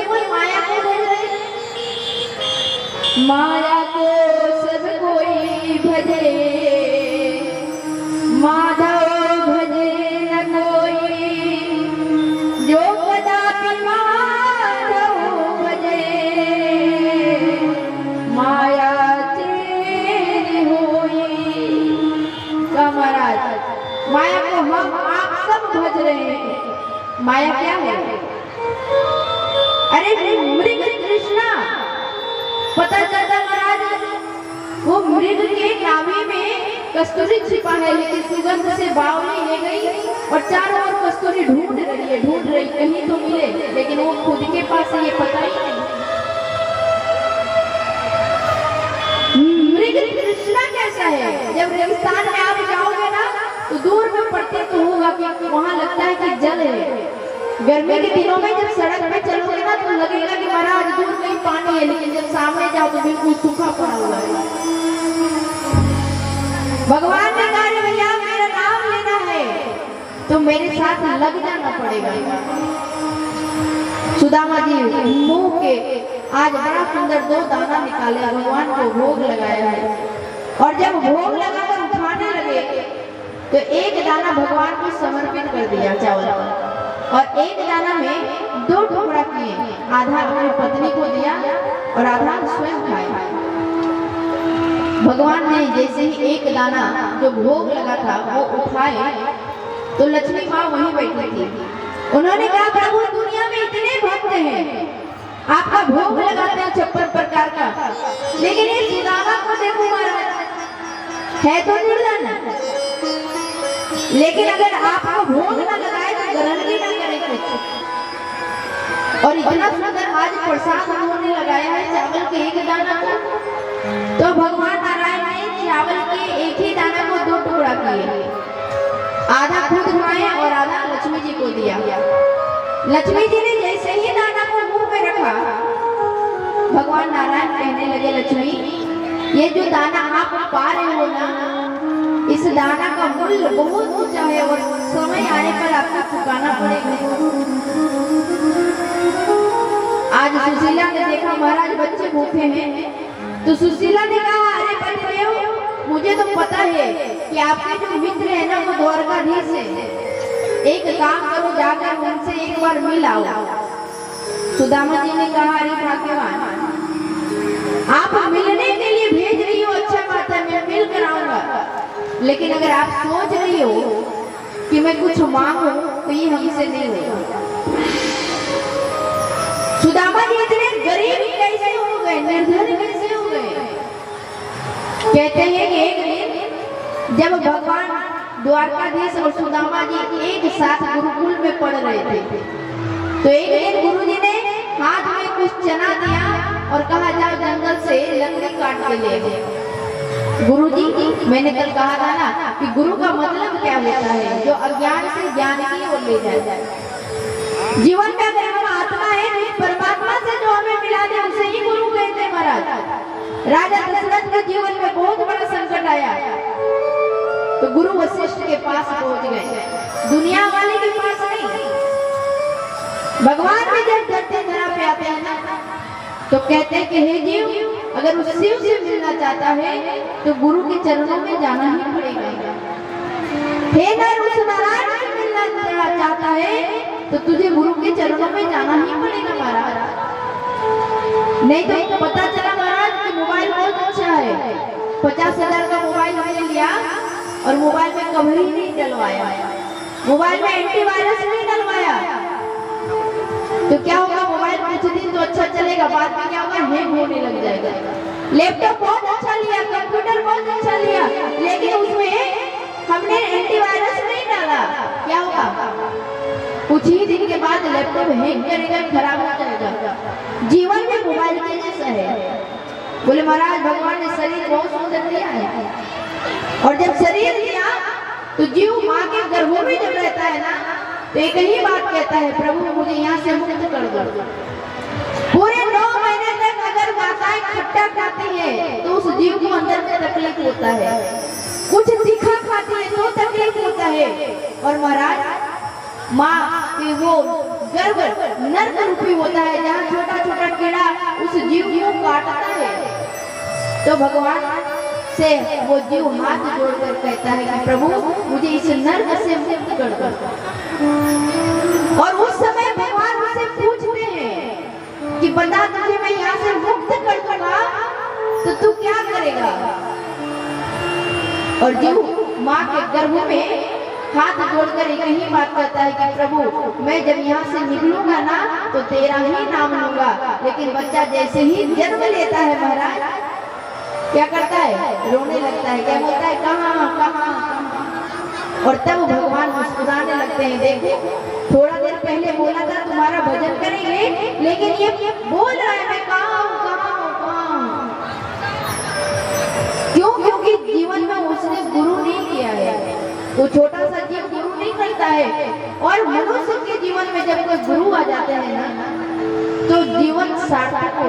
केवल माया को भज रहे। माया को सब कोई भजे, माधव भजे न कोई, जो कदापि माधव भजे, माया तेरी होई। का महाराज माया को हम आप सब भज रहे हैं। माया क्या है? अरे मृग कृष्णा, पता चलता महाराज वो मृग के नाभि में कस्तूरी छिपा है, लेकिन सुगंध से बावली ले गई और चारों ओर कस्तूरी ढूंढ रही कहीं तो मिले, लेकिन वो खुद के पास ये पता ही नहीं। मृग कृष्णा कैसा है? जब रेगिस्तान में आप जाओगे ना तो दूर में पड़ते तो होगा कि वहां लगता है कि जल है। गर्मी के दिनों में जब सड़क पे चलोगे ना तो लगेगा कि महाराज दूर कहीं पानी है, लेकिन जब सामने जाओ तो बिल्कुल सूखा पड़ा हुआ है। भगवान ने कहा भैया मेरा नाम लेना है तो मेरे साथ लग जाना पड़ेगा। सुदामा जी मुंह के आज बड़ा सुंदर 2 दाना निकाले, भगवान को भोग लगाया है। और जब भोग लगाकर उठाने लगे तो एक दाना भगवान को समर्पित कर दिया चावल का, और एक दाना में 2 टुकड़ा किए, आधा अपनी पत्नी को दिया और आधा स्वयं खाया। भगवान ने जैसे ही एक दाना जो भोग लगा था वो उठाए तो लक्ष्मी माँ वहीं बैठी थी। उन्होंने कहा प्रभु दुनिया में इतने भक्त हैं, आपका भोग लगाते हैं 56 प्रकार का, लेकिन ये सुदामा को देखो महाराज है तो निर्धन, लेकिन अगर आपको भोग न लगाए तो ग्रहण भी न करेंगे। और इतना सुंदर आज प्रसाद उन्होंने लगाया है चावल के एक दाना को, तो भगवान नारायण ने चावल के एक ही दाना को 2 टुकड़ा किए, आधा खुद खाए और आधा लक्ष्मी जी को दिया। लक्ष्मी जी ने जैसे ही दाना को मुंह में रखा, भगवान नारायण कहने लगे लक्ष्मी ये जो दाना आप पा रहे हो ना, इस दाना का मूल्य बहुत ऊंचा है और समय आने पर आपको चुकाना पड़ेगा। आज सुशीला ने देखा महाराज बच्चे भूखे हैं, तो सुशीला ने कहा अरे पतिदेव मुझे तो पता है कि आपके जो मित्र है ना वो द्वारकाधीश है, एक काम करो जाकर उनसे एक बार मिल आओ। सुदामा जी ने कहा अरे भाग्यवान, आप मिलने के लिए भेज रही हो, अच्छा बात है मैं मिल कर आऊंगा, लेकिन अगर आप सोच रही हो कि मैं कुछ मांगू तो ये हमसे नहीं होगा। सुदामा जी इतने गरीब कैसे हो गए, निर्धन कैसे हो गए? कहते हैं कि एक दिन जब भगवान द्वारकाधीश और सुदामा जी एक साथ गुरुकुल में पढ़ रहे थे, तो एक दिन गुरुजी ने हाथ में कुछ चना दिया और कहा जाओ जंगल से लकड़ी काट के ले आओ। गुरुजी मैंने कल कहा था ना कि गुरु का मतलब क्या होता है, जो अज्ञान से ज्ञान की ओर ले जाए। जीवन में अगर हम आत्मा है परमात्मा से जो हमें मिला दे उसे ही गुरु कहते हैं महाराज। राजा दशरथ के जीवन में बहुत बड़ा संकट आया तो गुरु वशिष्ठ के पास पहुंच गए, दुनिया वाले के पास नहीं। भगवान भी जब धरती धरा पे आते हैं ना तो कहते हैं कि हे जीव अगर उस शिव से मिलना चाहता है तो गुरु के चरणों में जाना ही पड़ेगा। हे नर उस नारायण से मिलना चाहता है तो तुझे गुरु के चरणों में जाना ही पड़ेगा महाराज। नहीं तो पता चला महाराज कि मोबाइल बहुत अच्छा है, 50,000 का मोबाइल हमने लिया और मोबाइल में कवर ही नहीं डलवाया, मोबाइल में एंटीवायरस नहीं डलवाया, तो क्या होगा मोबाइल कुछ दिन तो अच्छा चलेगा, बाद में क्या होगा हैंग होने लग जाएगा। लैपटॉप बहुत अच्छा लिया, कंप्यूटर बहुत अच्छा लिया, लेकिन उसमें हमने एंटीवायरस नहीं डाला, क्या होगा कुछ ही दिन के बाद लैपटॉप हैंग करेगा, खराब हो जाएगा। जीवन में मोबाइल के जैसा है। बोले महाराज भगवान ने शरीर बहुत सुंदर दिया है, और जब शरीर दिया तो जीव माँ के गर्भों में जब रहता है ना तो एक ही बात कहता है प्रभु मुझे यहाँ से मुक्त कर दो। पूरे 9 महीने तक अगर माताएं खट्टा खाती है तो उस जीव को अंदर में तकलीफ होता है, कुछ तीखा खाती है तो तकलीफ होता है। और महाराज माँ की वो गर्भ नर्क रूपी होता है, जहाँ छोटा छोटा कीड़ा उस जीव को काटता है, तो भगवान से वो जीव हाथ जोड़कर कहता है कि प्रभु मुझे इस नर्क से मुक्त कर दो। और उस समय भगवान उसे पूछते हैं कि बता, तुझे मैं यहाँ से मुक्त कर दूंगा तो तू क्या करेगा? और जीव माँ के गर्भ में हाथ जोड़कर एक ही बात कहता है कि प्रभु मैं जब यहाँ से निकलूंगा ना तो तेरा ही नाम लूंगा। लेकिन बच्चा जैसे ही जन्म लेता है महाराज, क्या करता है? रोने लगता है। क्या बोलता है? कहाँ कहाँ? और तब भगवान मुस्कुराने लगते हैं। देखो थोड़ा देर पहले बोला था तुम्हारा भजन करेंगे, लेकिन ये बोल रहा है मैं कहाँ हूँ, कहाँ हूँ, कहाँ हूँ। क्यों? क्योंकि जीवन में उसने गुरु नहीं किया है। वो छोटा सा जीव गुरु नहीं करता है। और मनुष्य के जीवन में जब कोई गुरु आ जाते हैं ना तो जीवन सार्थक हो